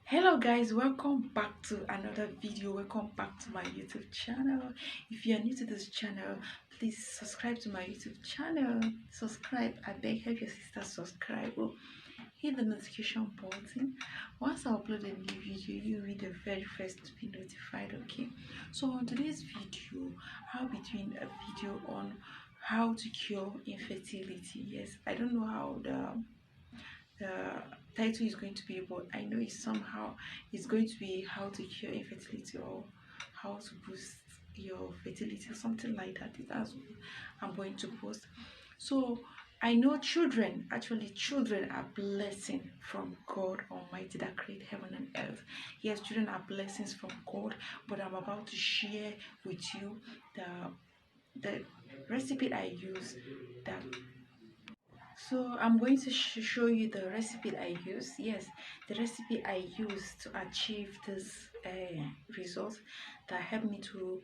Hello guys, welcome back to another video. Welcome back to my YouTube channel. If you are new to this channel, please subscribe to my YouTube channel. Subscribe, I beg, help your sister subscribe. Hit the notification button. Once I upload a new video, you'll be the very first to be notified. Okay, so on today's video, I'll be doing a video on how to cure infertility. Yes, I don't know how the title is going to be, but I know it's going to be how to cure infertility or how to boost your fertility, something like that. That's what I'm going to post. So I know children are blessing from God Almighty that created heaven and earth. Yes, children are blessings from God, but I'm about to share with you the recipe I use that. So I'm going to show you the recipe I use. Yes, the recipe I use to achieve this result that helped me to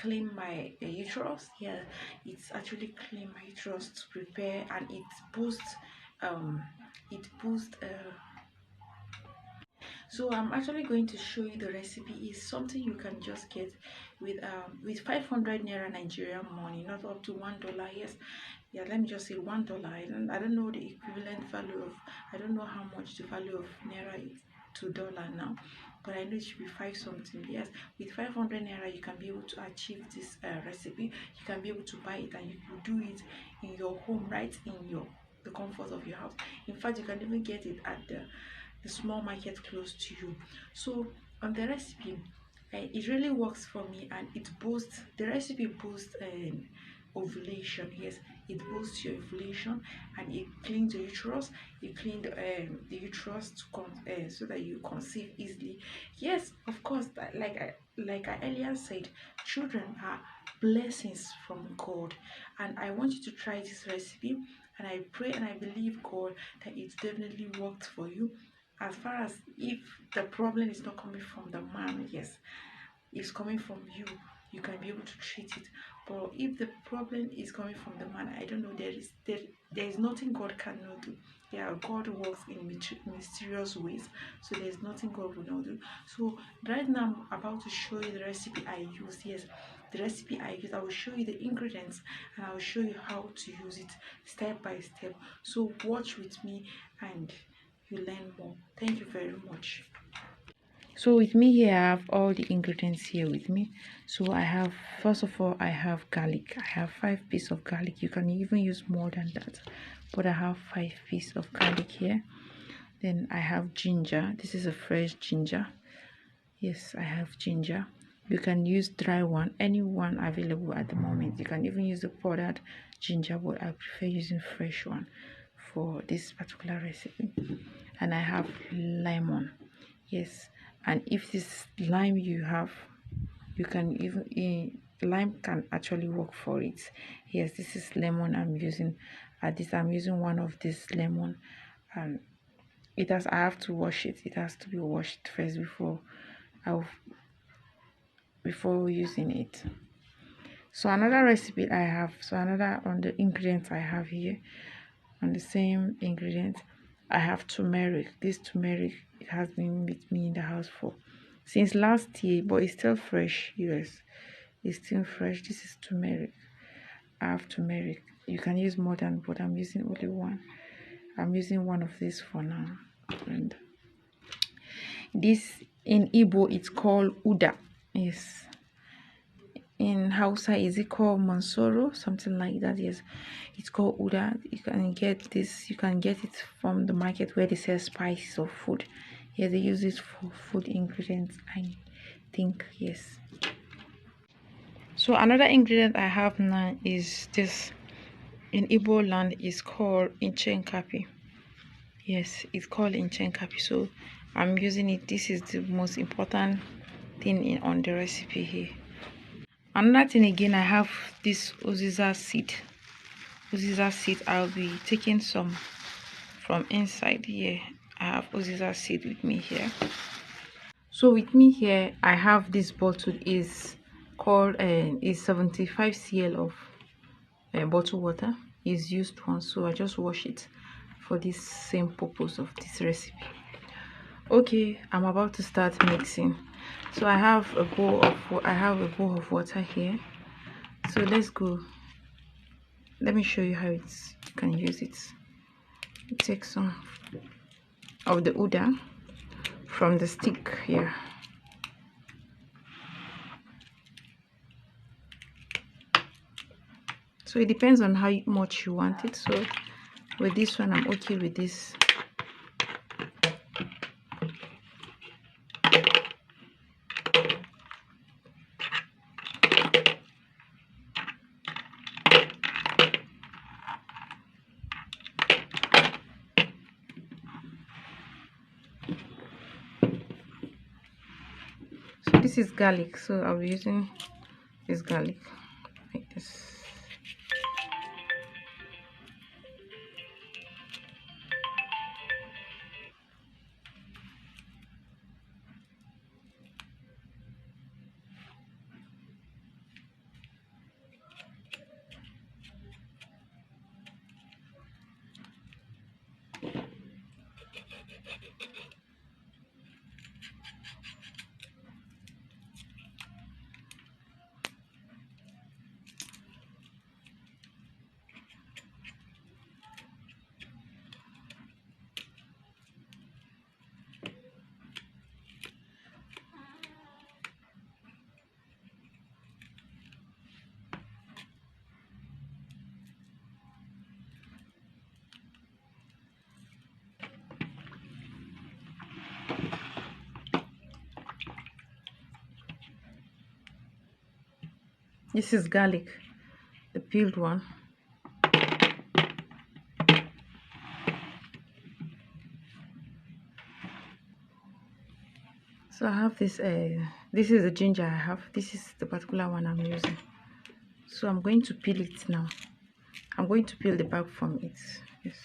clean my uterus. Yeah, it's actually clean my uterus to prepare, and it boosts. So I'm actually going to show you the recipe. Is something you can just get with 500 naira Nigerian money, not up to $1. Yes, yeah, let me just say $1. I don't know the equivalent value of, I don't know how much the value of naira is to dollar now, but I know it should be five something. Yes, with 500 naira you can be able to achieve this recipe. You can be able to buy it, and you can do it in your home, right in the comfort of your house. In fact, you can even get it at the small market close to you. So on the recipe, it really works for me, and the recipe boosts ovulation. Yes, it boosts your ovulation, and it cleans the uterus. It cleans the uterus so that you conceive easily. Yes, of course, like I earlier said, children are blessings from God, and I want you to try this recipe, and I pray and I believe God that it definitely worked for you. As far as if the problem is not coming from the man, yes, it's coming from you, you can be able to treat it. But if the problem is coming from the man, I don't know, there is nothing God cannot do. Yeah, God works in mysterious ways, so there's nothing God will not do. So right now I'm about to show you the recipe I use. Yes, the recipe I use, I will show you the ingredients, and I will show you how to use it step by step. So watch with me and you learn more. Thank you very much. So with me here, I have all the ingredients here with me. So I have, first of all, I have garlic. I have 5 pieces of garlic. You can even use more than that, but I have 5 pieces of garlic here. Then I have ginger. This is a fresh ginger. Yes, I have ginger. You can use dry one, any one available at the moment. You can even use the powdered ginger, but I prefer using fresh one for this particular recipe. And I have lemon. Yes, and if this lime you have, you can even lime can actually work for it. Yes, this is lemon I'm using. I'm using one of this lemon, and I have to wash it. It has to be washed first I'll before using it. So another recipe I have, so another on the ingredients I have here, on the same ingredient, I have turmeric. This turmeric, it has been with me in the house for since last year, but it's still fresh. Yes, it's still fresh. This is turmeric. I have turmeric. You can use more than, but I'm using only one. I'm using one of these for now. And this in Igbo it's called Uda. Yes, in Hausa is it called Mansoro, something like that. Yes, it's called Uda. You can get it from the market where they sell spices of food. Yeah, they use it for food ingredients, I think. Yes, so another ingredient I have now is this. In Igbo land is called Inchenkapi. Yes, it's called Inchenkapi. So I'm using it. This is the most important thing on the recipe here. Another thing again, I have this uziza seed. Uziza seed, I'll be taking some from inside here. I have uziza seed with me here. So with me here, I have this bottle is called is 75 cl of bottled water. Is used one, so I just wash it for this same purpose of this recipe. Okay, I'm about to start mixing. So I have a bowl of water here. So let's go. Let me show you how you can use it. You take some of the uda from the stick here. So it depends on how much you want it. So with this one, I'm okay with this. So this is garlic, so I'll be using this garlic like this. This is garlic, the peeled one. So I have this, this is the ginger I have. This is the particular one I'm using. So I'm going to peel it now. I'm going to peel the bark from it. Yes.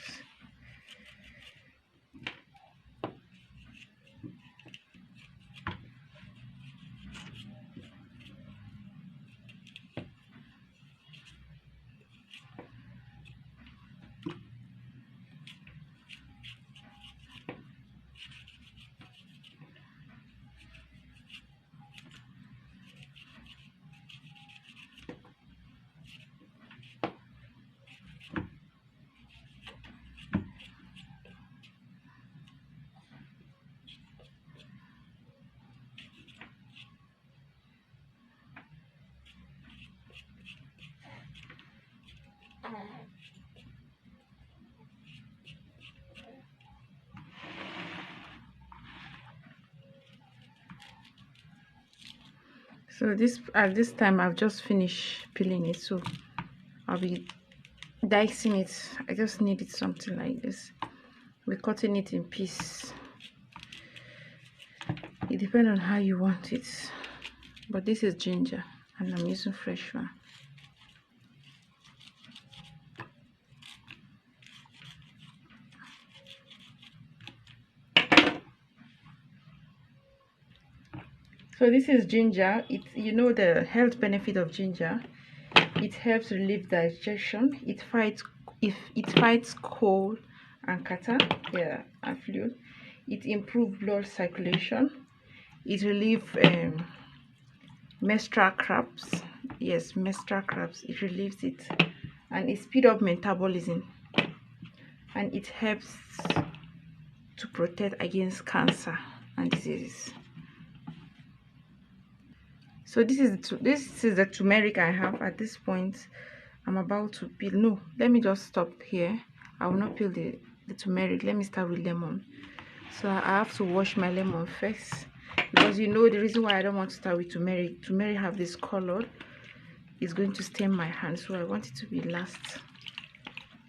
So at this time I've just finished peeling it, so I'll be dicing it. I just needed something like this. We're cutting it in pieces. It depends on how you want it, but this is ginger and I'm using fresh one. So this is ginger. You know the health benefit of ginger. It helps relieve digestion. It fights cold and catarrh, yeah, and flu. It improves blood circulation. It relieves menstrual cramps. Yes, menstrual cramps. It relieves it, and it speeds up metabolism. And it helps to protect against cancer and diseases. So this is the turmeric I have at this point. I'm about to peel. No, let me just stop here. I will not peel the turmeric. Let me start with lemon. So I have to wash my lemon first, because you know the reason why I don't want to start with turmeric. Turmeric have this color. It's going to stain my hand, so I want it to be last.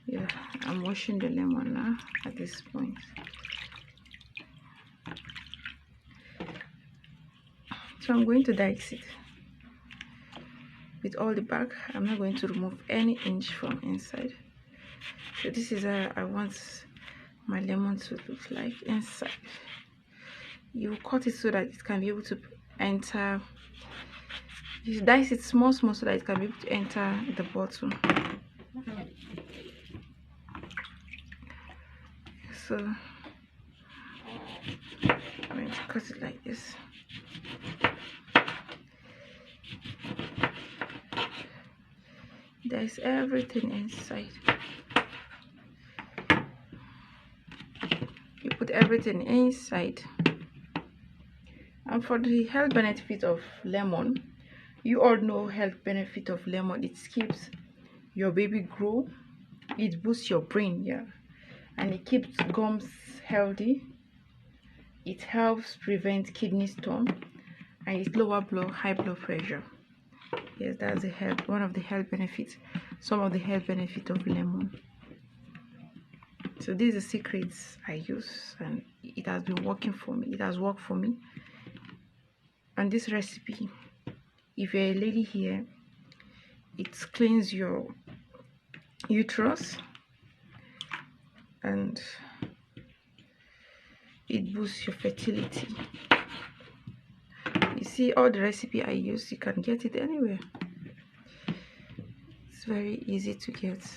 Yeah, I'm washing the lemon now at this point. So I'm going to dice it with all the bark. I'm not going to remove any inch from inside. So this is how I want my lemon to look like inside. You cut it so that it can be able to enter. You dice it small so that it can be able to enter the bottle. So cut it like this. There's everything inside. You put everything inside. And for the health benefit of lemon, you all know health benefit of lemon. It keeps your baby grow, it boosts your brain, yeah, and it keeps gums healthy. It helps prevent kidney stone, and it lower high blood pressure. Yes, that's the health, one of the health benefits, some of the health benefit of lemon. So these are secrets I use, and it has been working for me. It has worked for me. And this recipe, if you're a lady here, it cleans your uterus and it boosts your fertility. You see, all the recipe I use, you can get it anywhere. It's very easy to get,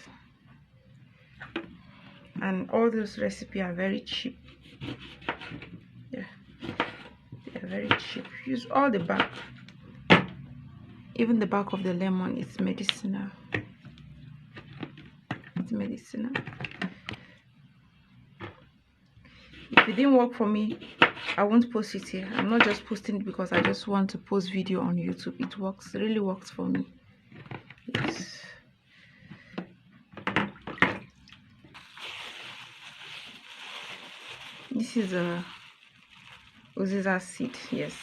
and all those recipes are very cheap. Yeah, they are very cheap. Use all the back, even the back of the lemon. It's medicinal. It's medicinal. If it didn't work for me, I won't post it here. I'm not just posting it because I just want to post video on YouTube. It works, it really works for me. Yes. This is a uziza seed, yes.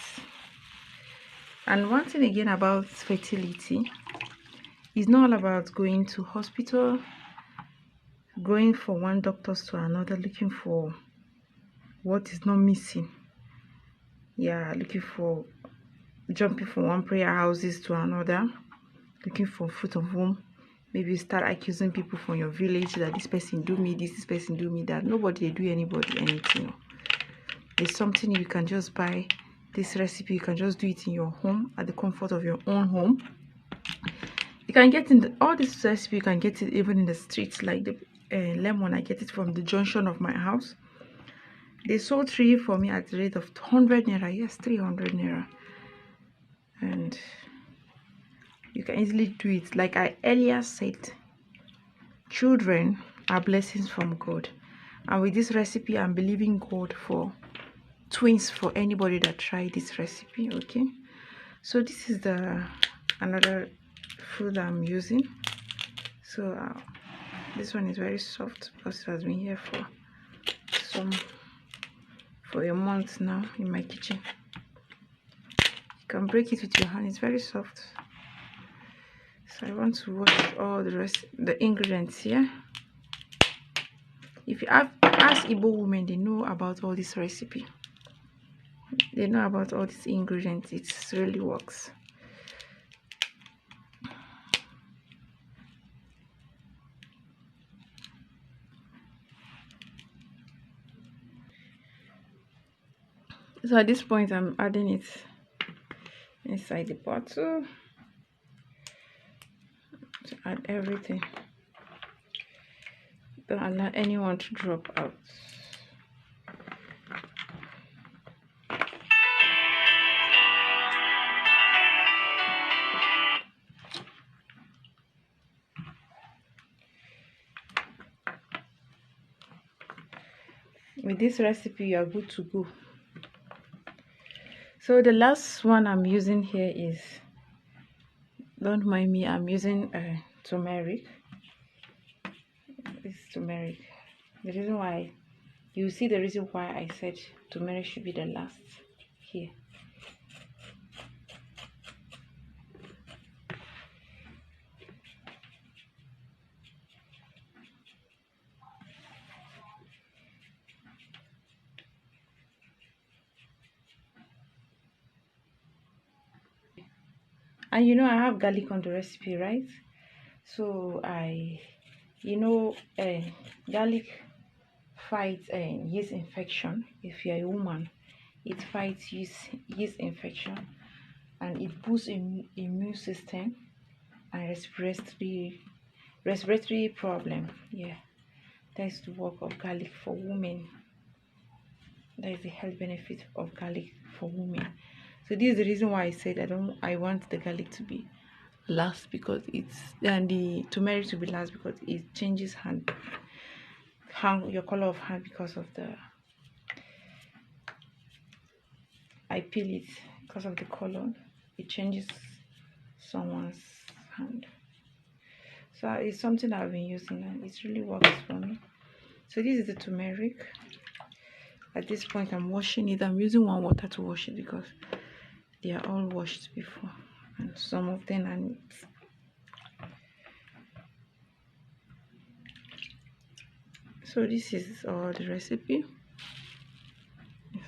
And one thing again about fertility, it's not all about going to hospital, going from one doctor to another, looking for what is not missing. Yeah, looking for, jumping from one prayer houses to another, looking for fruit of womb. Maybe you start accusing people from your village that this person do me this person do me that. Nobody do anybody anything. There's something you can just buy. This recipe, you can just do it in your home, at the comfort of your own home. You can get in all this recipe, you can get it even in the streets. Like the lemon, I get it from the junction of my house. They sold 3 for me at the rate of 100 naira. Yes, 300 naira. And you can easily do it. Like I earlier said, children are blessings from God. And with this recipe, I'm believing God for twins for anybody that tried this recipe. Okay, so this is the another fruit I'm using. So this one is very soft because it has been here for a month now in my kitchen. You can break it with your hand. It's very soft. So I want to wash all the ingredients here. If you ask Igbo women, they know about all this recipe. They know about all these ingredients. It really works. So at this point, I'm adding it inside the bottle to add everything. Don't allow anyone to drop out. With this recipe, you are good to go. So the last one I'm using here is, don't mind me, I'm using turmeric. This is turmeric. The reason why, you see the reason why I said turmeric should be the last here. And you know I have garlic on the recipe, right? So garlic fights yeast infection. If you're a woman, it fights yeast infection, and it boosts immune system and respiratory problem. Yeah, that's the work of garlic for women. That is the health benefit of garlic for women. So this is the reason why I said I want the garlic to be last, because it's, and the turmeric to be last, because it changes hand your color of hand, because of the, I peel it because of the color, it changes someone's hand. So it's something I've been using and it really works for me. So this is the turmeric. At this point I'm washing it. I'm using one water to wash it because they are all washed before and some of them are neat. So this is all the recipe.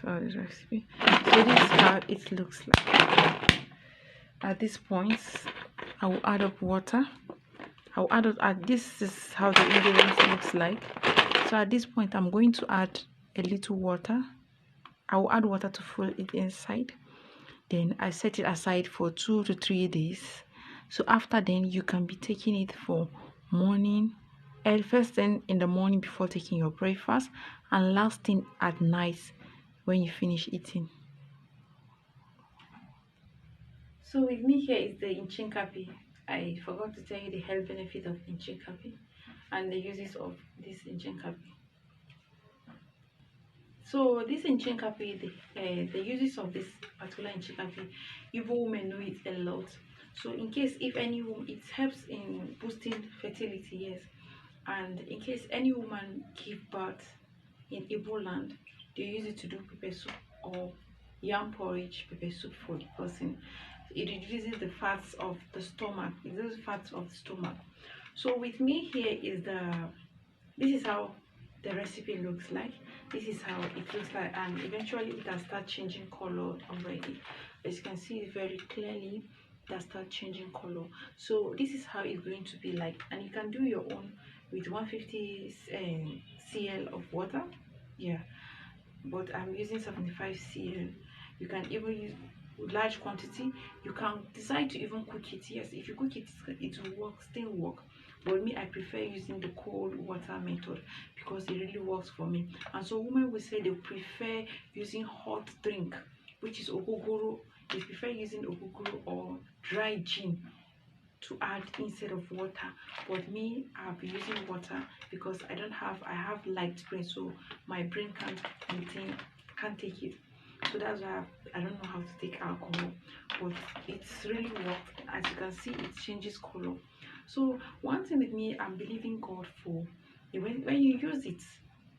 So this is how it looks like. At this point I will add up water. I will add this is how the ingredients looks like. So at this point I'm going to add a little water. I will add water to fill it inside. Then I set it aside for 2 to 3 days. So after then you can be taking it for morning, and first thing in the morning before taking your breakfast, and last thing at night when you finish eating. So with me here is the inchinkapi. I forgot to tell you the health benefit of inchinkapi and the uses of this inchinkapi. So this inchinkapi, the uses of this particular inchinkapi, Igbo women know it a lot. So in case if any woman, it helps in boosting fertility, yes. And in case any woman give birth in Igbo land, they use it to do pepper soup or yam porridge pepper soup for the person. It reduces the fats of the stomach. It reduces fats of the stomach. So with me here is this is how the recipe looks like. This is how it looks like, and eventually it can start changing color already. As you can see very clearly, it can start changing color. So this is how it's going to be like, and you can do your own with 150 cl of water. Yeah, but I'm using 75 cl. You can even use large quantity. You can decide to even cook it. Yes, if you cook it, it will work, still work. But me, I prefer using the cold water method because it really works for me. And so women will say they prefer using hot drink, which is ogogoro. They prefer using ogogoro or dry gin to add instead of water. But me, I'll be using water because I have light brain, so my brain can't take it. So that's why I don't know how to take alcohol, but it's really worked. As you can see, it changes color. So one thing with me, I'm believing God for, when you use it,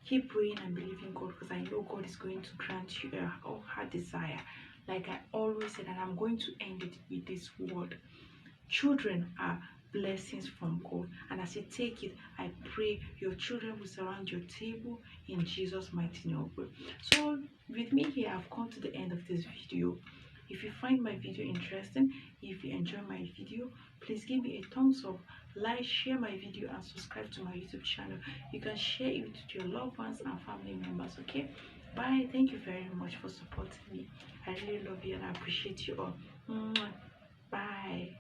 keep praying and believing God, because I know God is going to grant you all heart desire. Like I always said, and I'm going to end it with this word: children are blessings from God, and as you take it, I pray your children will surround your table in Jesus' mighty name. So with me here, I've come to the end of this video. If you find my video interesting, if you enjoy my video, please give me a thumbs up, like, share my video, and subscribe to my YouTube channel. You can share it with your loved ones and family members. Okay, bye. Thank you very much for supporting me. I really love you and I appreciate you all. Bye.